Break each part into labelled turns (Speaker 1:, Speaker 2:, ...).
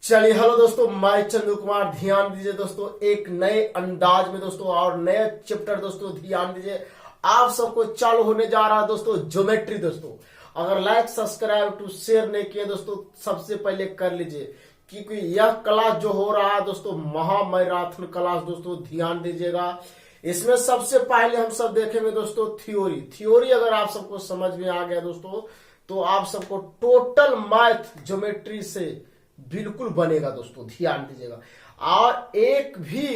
Speaker 1: चलिए हेलो दोस्तों, मैं चंदू कुमार। ध्यान दीजिए दोस्तों, एक नए अंदाज में दोस्तों और नए चैप्टर दोस्तों ध्यान दीजिए। आप सबको चालू होने जा रहा है दोस्तों ज्योमेट्री। दोस्तों अगर लाइक सब्सक्राइब टू शेयर नहीं किए दोस्तों, सबसे पहले कर लीजिए, क्योंकि यह क्लास जो हो रहा है दोस्तों महामैराथन क्लास दोस्तों, ध्यान दीजिएगा। इसमें सबसे पहले हम सब देखेंगे दोस्तों थ्योरी अगर आप सबको समझ में आ गया दोस्तों, तो आप सबको टोटल मैथ ज्योमेट्री से बिल्कुल बनेगा दोस्तों, ध्यान दीजिएगा। और एक भी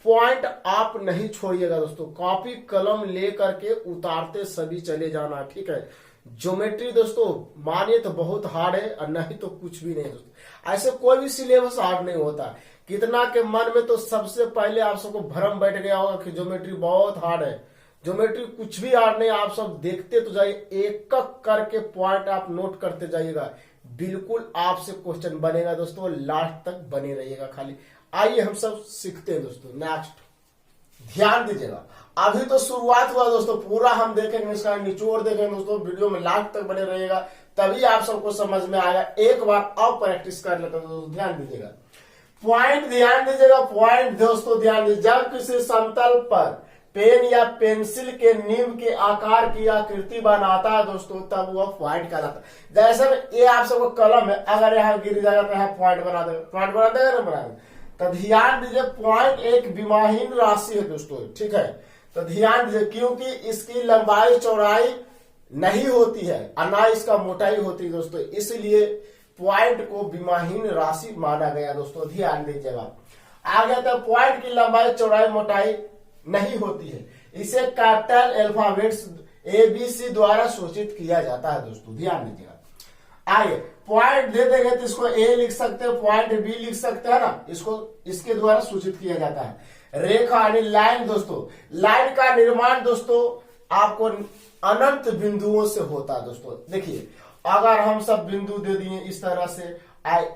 Speaker 1: पॉइंट आप नहीं छोड़िएगा दोस्तों, कॉपी कलम लेकर के उतारते सभी चले जाना, ठीक है। ज्योमेट्री दोस्तों मानिए तो बहुत हार्ड है और नहीं तो कुछ भी नहीं दोस्तों। ऐसे कोई भी सिलेबस हार्ड नहीं होता। कितना के मन में तो सबसे पहले आप सबको भ्रम बैठ गया होगा कि ज्योमेट्री बहुत हार्ड है। ज्योमेट्री कुछ भी हार्ड नहीं, आप सब देखते तो जाइए, एक एक करके पॉइंट आप नोट करते जाइएगा, बिल्कुल आपसे क्वेश्चन बनेगा दोस्तों, लास्ट तक बने रहिएगा खाली। आइए हम सब सीखते हैं दोस्तों। नेक्स्ट ध्यान दीजिएगा, अभी तो शुरुआत हुआ दोस्तों, पूरा हम देखेंगे, इसका निचोड़ देखेंगे दोस्तों, वीडियो में लास्ट तक बने रहिएगा, तभी आप सबको समझ में आएगा। एक बार और प्रैक्टिस कर लेते हैं दोस्तों, ध्यान दीजिएगा। पॉइंट ध्यान दीजिएगा, पॉइंट दोस्तों ध्यान दीजिए। जब किसी समतल पर पेन या पेंसिल के नींव के आकार की आकृति बनाता है दोस्तों, तब वह पॉइंट कहलाता है। जैसे ये आप सबको कलम है, अगर यहाँ गिर जाएगा तो यहाँ पॉइंट बना देगा, पॉइंट बना देगा ना, बना देगा। तो ध्यान दीजिए, पॉइंट एक विमाहीन राशि है दोस्तों, ठीक है। तो ध्यान दीजिए, क्योंकि इसकी लंबाई चौड़ाई नहीं होती है और ना इसका मोटाई होती है दोस्तों, इसलिए पॉइंट को विमाहीन राशि माना गया दोस्तों, ध्यान दीजिएगा। आगे तो पॉइंट की लंबाई चौड़ाई मोटाई नहीं होती है, इसे कैपिटल अल्फाबेट्स ABC द्वारा सूचित किया जाता है दोस्तों, ध्यान दीजिएगा। आइए पॉइंट दे देंगे तो इसको A लिख सकते हैं, पॉइंट B लिख सकते हैं ना, इसको इसके द्वारा सूचित किया जाता है। रेखा यानी लाइन दोस्तों, लाइन का निर्माण दोस्तों आपको अनंत बिंदुओं से होता है दोस्तों। देखिए अगर हम सब बिंदु दे दिए इस तरह से,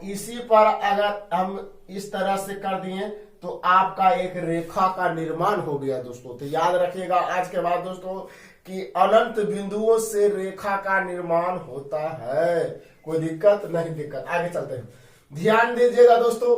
Speaker 1: इसी पर अगर हम इस तरह से कर दिए तो आपका एक रेखा का निर्माण हो गया दोस्तों। तो याद रखिएगा आज के बाद दोस्तों कि अनंत बिंदुओं से रेखा का निर्माण होता है, कोई दिक्कत नहीं। दिक्कत आगे चलते हैं, ध्यान दीजिएगा दोस्तों।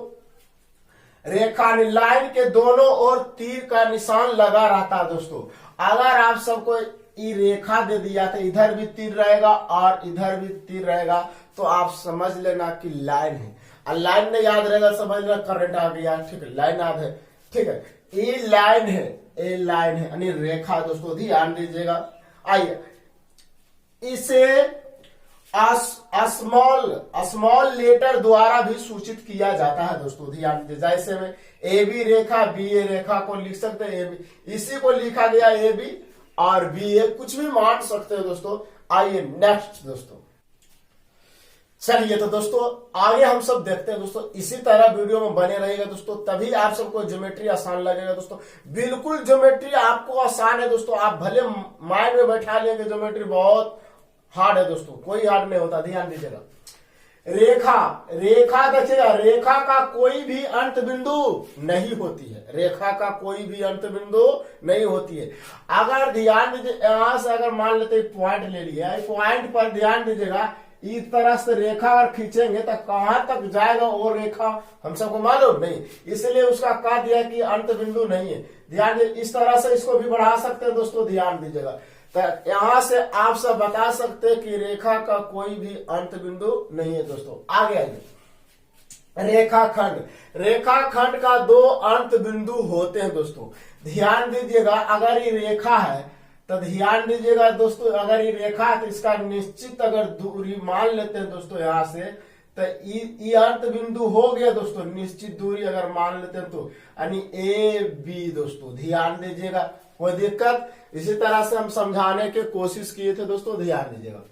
Speaker 1: रेखा लाइन के दोनों ओर तीर का निशान लगा रहता है दोस्तों। अगर आप सबको ये रेखा दे दिया तो इधर भी तीर रहेगा और इधर भी तीर रहेगा, तो आप समझ लेना कि लाइन है। और लाइन में याद रहेगा, समझ लेना करंट आ गया, ठीक है, लाइन याद है, ठीक है। ये लाइन है, ये लाइन है यानी रेखा दोस्तों, ध्यान दीजिएगा। आइए इसे स्मॉल लेटर द्वारा भी सूचित किया जाता है दोस्तों, ध्यान दीजिए। जैसे में AB रेखा BA रेखा को लिख सकते हैं, AB इसी को लिखा गया AB और BA, कुछ भी मान सकते हैं दोस्तों। आइए नेक्स्ट दोस्तों, चलिए तो दोस्तों आगे हम सब देखते हैं दोस्तों। इसी तरह वीडियो में बने रहेगा दोस्तों, तभी आप सबको ज्योमेट्री आसान लगेगा दोस्तों। बिल्कुल ज्योमेट्री आपको आसान है दोस्तों, आप भले माइंड में बैठा लेंगे ज्योमेट्री बहुत हार्ड है दोस्तों, कोई हार्ड नहीं होता, ध्यान दीजिएगा। रेखा देखिएगा, रेखा का कोई भी अंत बिंदु नहीं होती है, रेखा का कोई भी अंत बिंदु नहीं होती है। अगर ध्यान दीजिए, यहां से अगर मान लेते पॉइंट ले लिया, पॉइंट पर ध्यान दीजिएगा, इस तरह से रेखा अगर खींचेंगे तो कहां तक जाएगा वो रेखा हम सबको मालूम नहीं, इसलिए उसका कहा दिया कि अंत बिंदु नहीं है। ध्यान दीजिए, इस तरह से इसको भी बढ़ा सकते हैं दोस्तों, ध्यान दीजिएगा। तो यहां से आप सब बता सकते हैं कि रेखा का कोई भी अंत बिंदु नहीं है दोस्तों। आगे आइए, रेखाखंड का दो अंत बिंदु होते हैं दोस्तों, ध्यान दीजिएगा। अगर ये रेखा है तो ध्यान दीजिएगा दोस्तों, अगर ये रेखा है तो इसका निश्चित अगर दूरी मान लेते हैं दोस्तों यहां से, तो ये अंत बिंदु हो गया दोस्तों। निश्चित दूरी अगर मान लेते हैं तो यानी AB दोस्तों, ध्यान दीजिएगा, कोई दिक्कत। इसी तरह से हम समझाने की कोशिश किए थे दोस्तों, ध्यान दीजिएगा।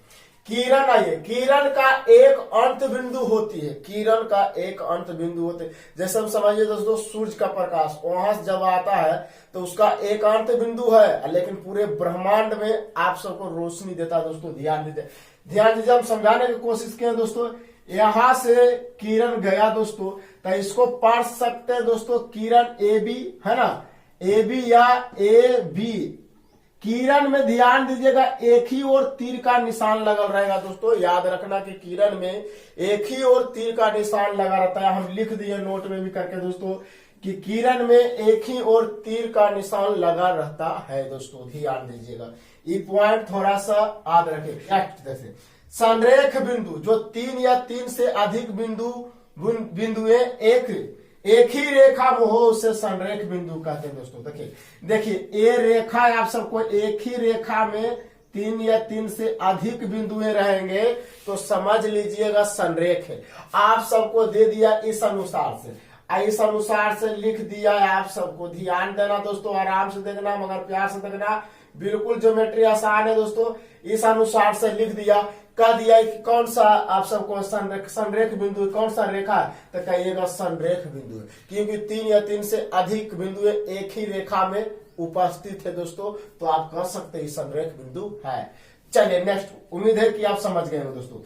Speaker 1: किरण आइए, किरण का एक अंत बिंदु होती है, किरण का एक अंत बिंदु होते हैं। जैसे हम समझिए दोस्तों, सूर्य का प्रकाश वहां से जब आता है तो उसका एक अंत बिंदु है, लेकिन पूरे ब्रह्मांड में आप सबको रोशनी देता है दोस्तों, ध्यान दीजिए। ध्यान दीजिए, हम समझाने की कोशिश किए दोस्तों। यहां से किरण गया दोस्तों, तो इसको पढ़ सकते हैं दोस्तों, किरण AB है ना, AB या AB किरण में ध्यान दीजिएगा एक ही ओर तीर का निशान लगल रहेगा दोस्तों, याद रखना कि किरण में एक ही ओर तीर का निशान लगा रहता है। हम लिख दिए नोट में भी करके दोस्तों कि किरण में एक ही ओर तीर का निशान लगा रहता है दोस्तों, ध्यान दीजिएगा, ये पॉइंट थोड़ा सा याद रखें। नेक्स्ट जैसे संरेख बिंदु, जो 3 या 3 से अधिक बिंदुएं एक ही रेखा में हो उसे संरेख बिंदु कहते हैं दोस्तों। देखिए ये रेखा आप सबको एक ही रेखा में 3 या 3 से अधिक बिंदुएं रहेंगे तो समझ लीजिएगा संरेख है। आप सबको दे दिया इस अनुसार से लिख दिया है। आप सबको ध्यान देना दोस्तों, आराम से देखना मगर प्यार से देखना, बिल्कुल ज्योमेट्री आसान है दोस्तों। इस अनुसार से लिख दिया, कह दिया कि कौन सा आप सबको संरेख बिंदु कौन सा रेखा है, तो कहिएगा संरेख बिंदु है, क्योंकि 3 या 3 से अधिक बिंदु एक ही रेखा में उपस्थित है दोस्तों, तो आप कह सकते हैं संरेख बिंदु है। चलिए नेक्स्ट, उम्मीद है कि आप समझ गए हो दोस्तों।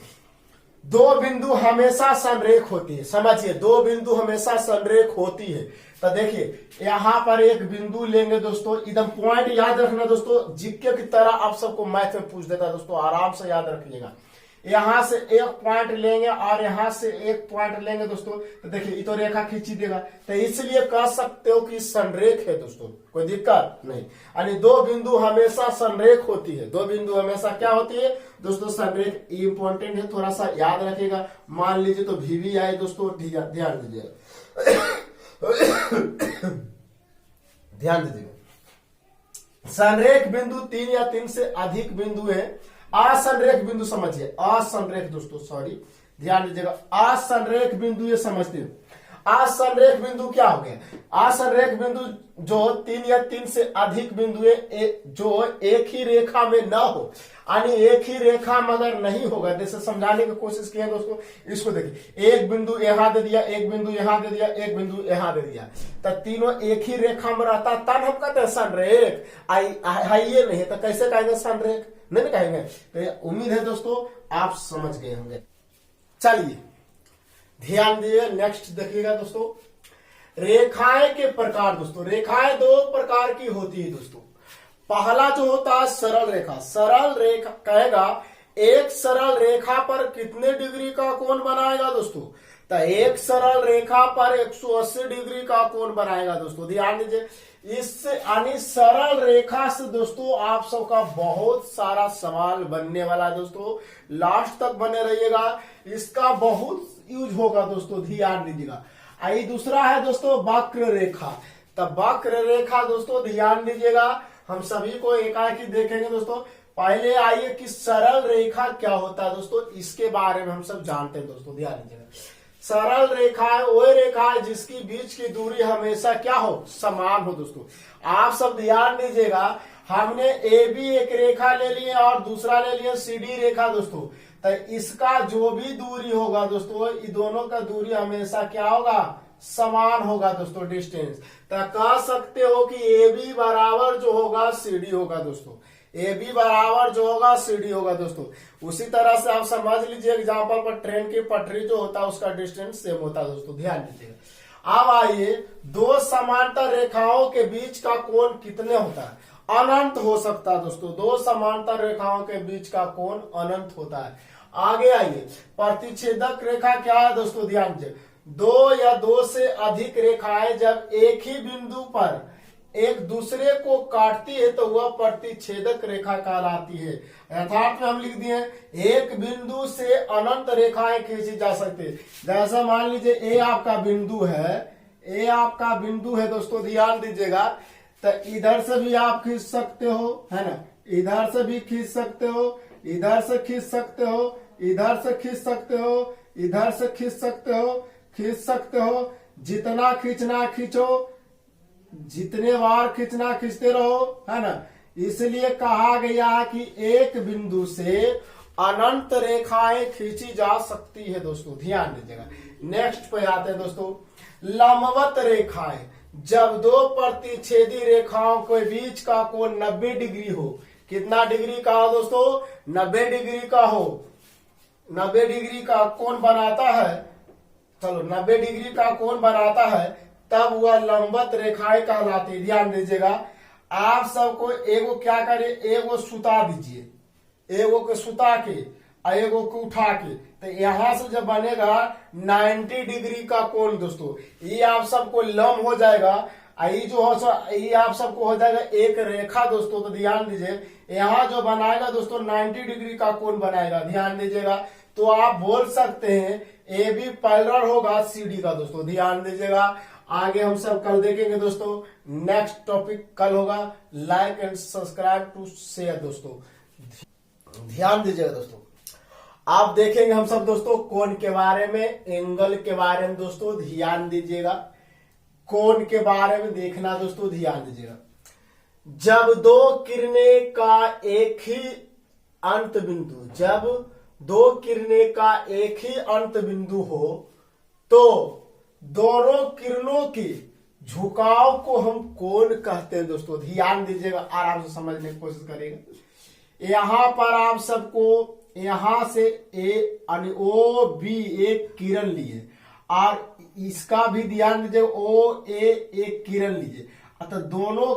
Speaker 1: 2 बिंदु हमेशा संरेख होती है, समझिए 2 बिंदु हमेशा संरेख होती है। तो देखिए यहां पर एक बिंदु लेंगे दोस्तों, एकदम पॉइंट याद रखना दोस्तों, जीके की तरह आप सबको मैथ में पूछ देता है दोस्तों, आराम से याद रखिएगा। यहां से एक पॉइंट लेंगे और यहां से एक पॉइंट लेंगे दोस्तों, तो देखिए ये तो रेखा खींची देगा, तो इसलिए कह सकते हो कि संरेख है दोस्तों, कोई दिक्कत नहीं। यानी 2 बिंदु हमेशा संरेख होती है, 2 बिंदु हमेशा क्या होती है दोस्तों, संरेख। इंपॉर्टेंट है, थोड़ा सा याद रखिएगा। मान लीजिए तो VV आए दोस्तों, ध्यान दीजिएगा ध्यान दीजिएगा। संरेख बिंदु 3 या 3 से अधिक बिंदु है। असंरेख बिंदु समझिए, असंरेख दोस्तों, सॉरी ध्यान दीजिएगा, असंरेख बिंदु ये समझते हैं। असंरेख बिंदु क्या हो गया, असंरेख बिंदु जो 3 या 3 से अधिक बिंदु जो एक ही रेखा में न हो, यानी एक ही रेखा में अगर नहीं होगा, जैसे समझाने की कोशिश किया दोस्तों, इसको देखिए एक बिंदु यहां दे दिया, एक बिंदु यहां दे दिया, एक बिंदु यहां दे दिया, तो तीनों एक ही रेखा में रहता, तब हम कहते हैं संरेख। ये नहीं तो कैसे कहेंगे संरेख, नहीं कहेंगे। तो उम्मीद है दोस्तों आप समझ गए होंगे। चलिए ध्यान दीजिए, नेक्स्ट देखिएगा दोस्तों, रेखाएं के प्रकार दोस्तों। रेखाएं 2 प्रकार की होती है दोस्तों। पहला जो होता है सरल रेखा। सरल रेखा कहेगा एक सरल रेखा पर कितने डिग्री का कोण बनाएगा दोस्तों, तो एक सरल रेखा पर 180 डिग्री का कोण बनाएगा दोस्तों, ध्यान दीजिए। इससे यानी सरल रेखा से दोस्तों आप सबका बहुत सारा सवाल बनने वाला है दोस्तों, लास्ट तक बने रहिएगा, इसका बहुत यूज होगा दोस्तों, ध्यान दीजिएगा। आई दूसरा है दोस्तों वक्र रेखा। तब वक्र रेखा दोस्तों ध्यान दीजिएगा, हम सभी को एकाएक देखेंगे दोस्तों। पहले आइए कि सरल रेखा क्या होता है दोस्तों, इसके बारे में हम सब जानते हैं दोस्तों, ध्यान दीजिएगा। सरल रेखा है वो रेखा है जिसकी बीच की दूरी हमेशा क्या हो, समान हो दोस्तों। आप सब ध्यान दीजिएगा, हमने AB एक रेखा ले लिए और दूसरा ले लिया CD रेखा दोस्तों, तो इसका जो भी दूरी होगा दोस्तों, ये दोनों का दूरी हमेशा क्या होगा, समान होगा दोस्तों, डिस्टेंस। तो कह सकते हो कि AB बराबर जो होगा CD होगा दोस्तों, AB बराबर जो होगा CD होगा दोस्तों। उसी तरह से आप समझ लीजिए एग्जाम्पल पर ट्रेन की पटरी जो होता है उसका डिस्टेंस सेम होता है दोस्तों, ध्यान दीजिएगा। अब आइए 2 समांतर रेखाओं के बीच का कोण कितने होता है, अनंत हो सकता है दोस्तों। 2 समांतर रेखाओं के बीच का कोण अनंत होता है। आगे आइए प्रतिच्छेदक रेखा क्या है दोस्तों, ध्यान दीजिए। 2 या 2 से अधिक रेखाएं जब एक ही बिंदु पर एक दूसरे को काटती है तो वह प्रतिच्छेदक रेखा कहलाती है। यथार्थ में हम लिख दिए एक बिंदु से अनंत रेखाएं खींची जा सकती है। जैसा मान लीजिए ए आपका बिंदु है, ए आपका बिंदु है दोस्तों, ध्यान दीजिएगा। तो इधर से भी आप खींच सकते हो, है ना, इधर से भी खींच सकते हो, इधर से खींच सकते हो, इधर से खींच सकते हो, इधर से खींच सकते हो, खींच सकते हो। जितना खींचना खींचो, जितने बार खींचना खींचते रहो, है ना। इसलिए कहा गया है कि एक बिंदु से अनंत रेखाएं खींची जा सकती है दोस्तों, ध्यान दीजिएगा। नेक्स्ट पे आते हैं दोस्तों, लंबवत रेखाएं। जब 2 प्रतिच्छेदी रेखाओं के बीच का कोण 90 डिग्री हो, कितना डिग्री का हो दोस्तों, 90 डिग्री का हो, 90 डिग्री का कोण बनाता है, चलो 90 डिग्री का कोण बनाता है, तब वह लंबवत रेखाएं कहलाती है, ध्यान दीजिएगा। आप सबको एगो क्या करे, एगो सुता दीजिए, एगो के सुता के और एगो को उठा के, तो यहां से जब बनेगा 90 डिग्री का कोण दोस्तों, ये आप सबको लंब हो जाएगा। ये जो हो ये आप सबको हो जाएगा एक रेखा दोस्तों। तो ध्यान दीजिए, यहाँ जो बनाएगा दोस्तों 90 डिग्री का कोण बनाएगा, ध्यान दीजिएगा। तो आप बोल सकते हैं ए बी पैरेलल होगा सी डी का दोस्तों, ध्यान दीजिएगा। आगे हम सब कल देखेंगे दोस्तों, नेक्स्ट टॉपिक कल होगा। Like and subscribe to share दोस्तों, ध्यान दीजिएगा दोस्तों। आप देखेंगे हम सब दोस्तों कोण के बारे में, एंगल के बारे में दोस्तों ध्यान दीजिएगा। कोण के बारे में देखना दोस्तों, ध्यान दीजिएगा। जब दो किरणें का एक ही अंत बिंदु, जब दो किरणें का एक ही अंत बिंदु हो तो दोनों किरणों के झुकाव को हम कोण कहते हैं दोस्तों, ध्यान दीजिएगा। आराम से समझने की कोशिश करिएगा। यहां पर आप सबको यहां से ओ बी एक किरण लिए और इसका भी ध्यान दीजिए, ओ ए एक किरण लीजिए। तो दोनों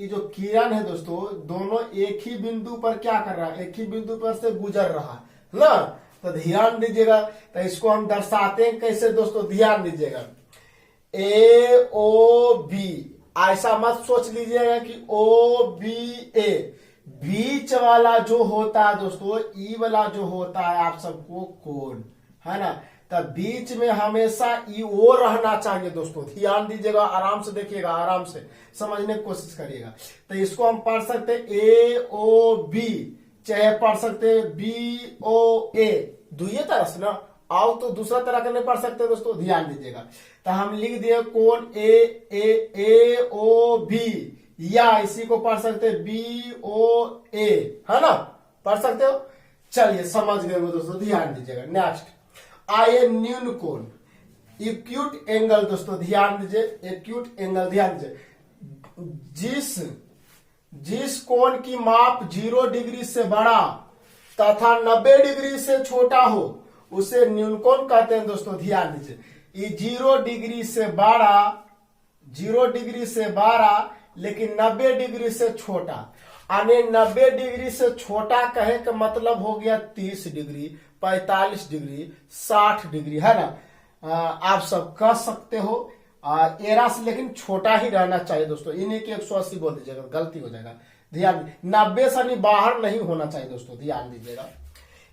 Speaker 1: जो किरण है दोस्तों, दोनों एक ही बिंदु पर क्या कर रहा है, एक ही बिंदु पर से गुजर रहा है ना। तो ध्यान दीजिएगा। तो इसको हम दर्शाते हैं कैसे दोस्तों, ध्यान दीजिएगा। ए ओ बी, ऐसा मत सोच लीजिएगा कि ओ बी ए, बीच वाला जो होता है दोस्तों, ई वाला जो होता है आप सबको कोण, है ना। तब बीच में हमेशा ई ओ रहना चाहिए दोस्तों, ध्यान दीजिएगा। आराम से देखिएगा, आराम से समझने की कोशिश करिएगा। तो इसको हम पढ़ सकते ए ओ बी, चाहे पढ़ सकते बी ओ ए, दुई तरह से ना। आओ तो दूसरा तरह का नहीं पढ़ सकते दोस्तों, ध्यान दीजिएगा। तो हम लिख दिए कोण ए ओ बी, या इसी को पढ़ सकते बी ओ ए, है ना, पढ़ सकते हो। चलिए समझ गए वो दोस्तों, ध्यान दीजिएगा। नेक्स्ट आइए न्यून कोण, एक्यूट एंगल दोस्तों, ध्यान दीजिए। एक्यूट एंगल, ध्यान दीजिए। जिस कोण की माप 0 डिग्री से बड़ा तथा 90 डिग्री से छोटा हो उसे न्यून कोण कहते हैं दोस्तों, ध्यान दीजिए। ये 0 डिग्री से बड़ा, 0 डिग्री से बड़ा लेकिन 90 डिग्री से छोटा, यानी 90 डिग्री से छोटा कहे का मतलब हो गया 30 डिग्री, 45 डिग्री, 60 डिग्री, है ना। आप सब कह सकते हो एरा से, लेकिन छोटा ही रहना चाहिए दोस्तों। इन्हीं के 180 बोल दीजिएगा, गलती हो जाएगा, ध्यान। 90 से बाहर नहीं होना चाहिए दोस्तों, ध्यान दीजिएगा।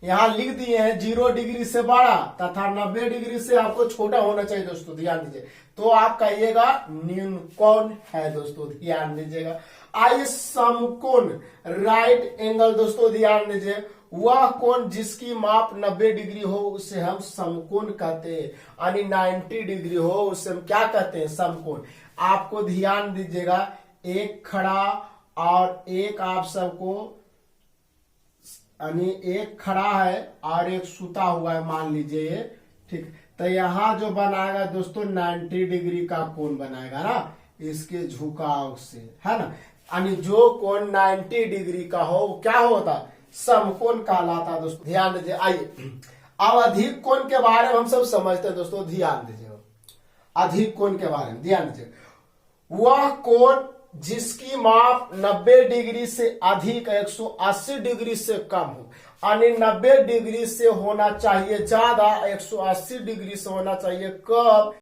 Speaker 1: यहाँ लिख दिए हैं 0 डिग्री से बड़ा तथा 90 डिग्री से आपको छोटा होना चाहिए दोस्तों, ध्यान दीजिए। तो आप कहिएगा न्यून कोण है दोस्तों, ध्यान दीजिएगा। आइए समकोण, राइट एंगल दोस्तों, ध्यान दीजिए। वह कोण जिसकी माप 90 डिग्री हो उसे हम समकोण कहते हैं, यानी 90 डिग्री हो उसे हम क्या कहते हैं, समकोण। आपको ध्यान दीजिएगा, एक खड़ा और एक आप सबको, यानी एक खड़ा है और एक सुता हुआ है, मान लीजिए ये, ठीक। तो यहां जो बनाएगा दोस्तों 90 डिग्री का कोण बनाएगा ना, इसके झुकाव से, है ना। यानी जो कोण 90 डिग्री का हो वो क्या होता, समकोण कहलाता दोस्तों, ध्यान दीजिए। आइए अब अधिक कोण के बारे में हम सब समझते हैं दोस्तों, ध्यान दीजिए। अधिक कोण के बारे में ध्यान दीजिए। वह कोण जिसकी माप 90 डिग्री से अधिक 180 डिग्री से कम हो, यानी 90 डिग्री से होना चाहिए ज्यादा, 180 डिग्री से होना चाहिए कम।